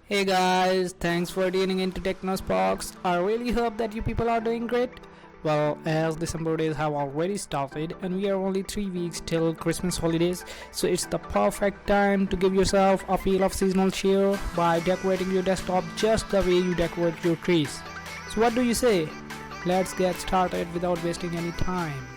Hey guys, thanks for tuning into Technosparks. I really hope that you people are doing great. Well, as December days have already started and we are only 3 weeks till Christmas holidays, so it's the perfect time to give yourself a feel of seasonal cheer by decorating your desktop just the way you decorate your trees. So what do you say? Let's get started without wasting any time.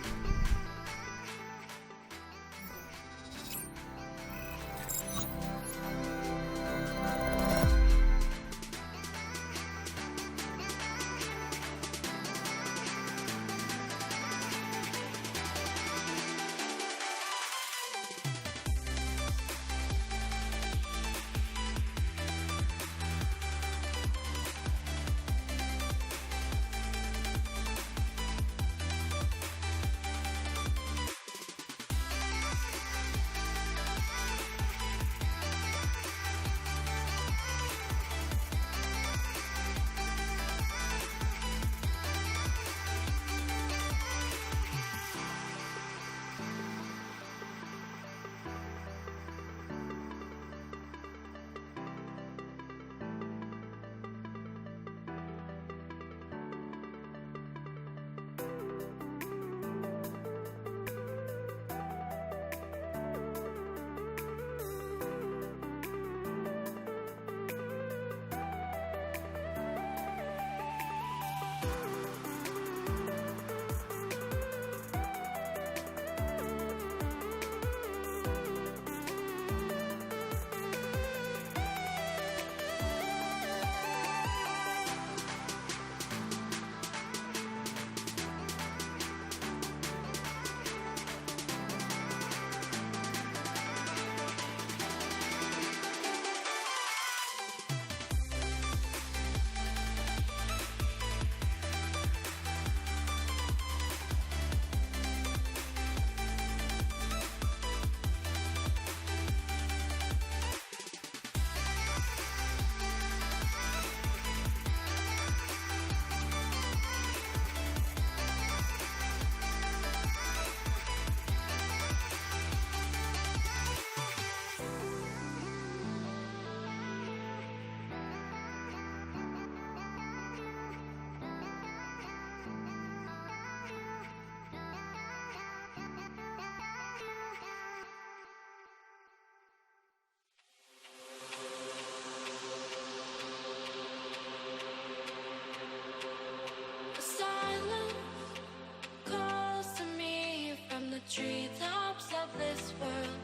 Treetops of this world,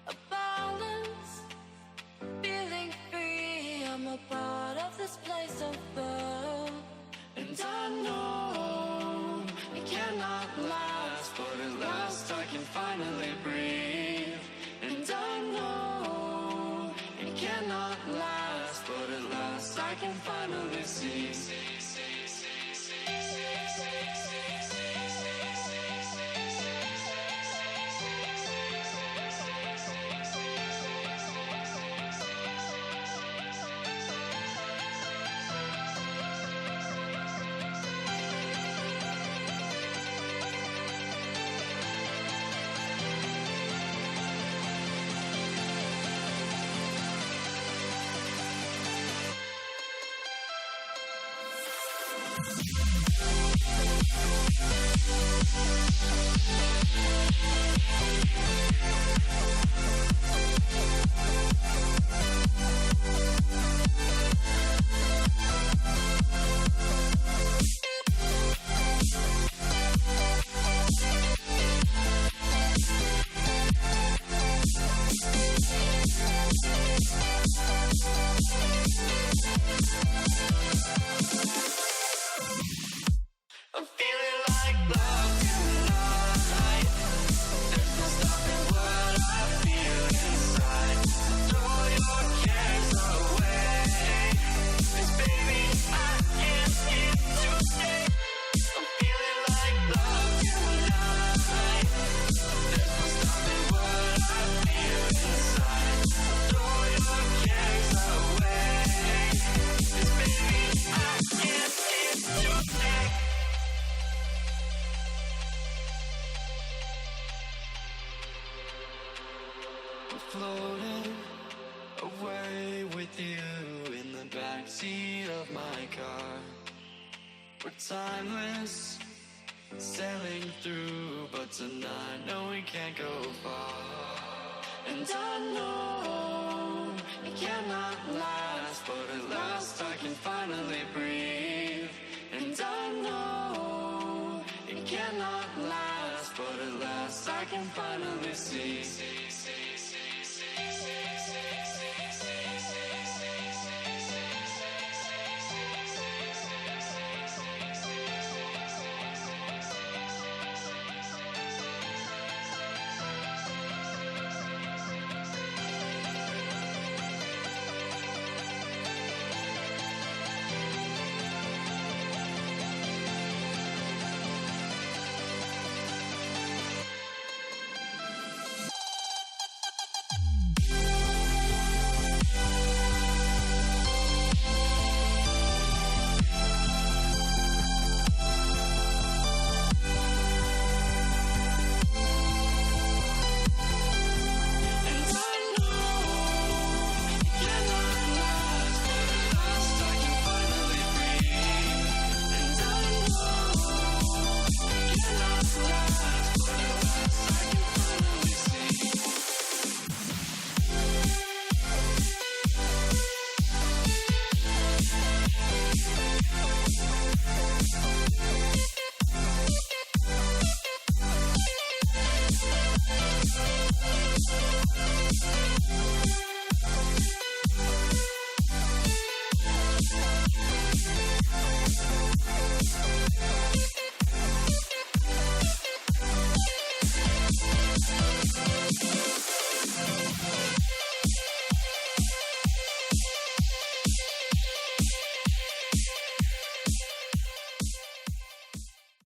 a balance, feeling free. I'm a part of this place of birth, and I know it cannot last, but at last I can finally breathe. And I know it cannot last, but at last I can finally see. I'm feeling like love in the night. There's no stopping what I backseat of my car. We're timeless, sailing through, but tonight, no, we can't go far. And I know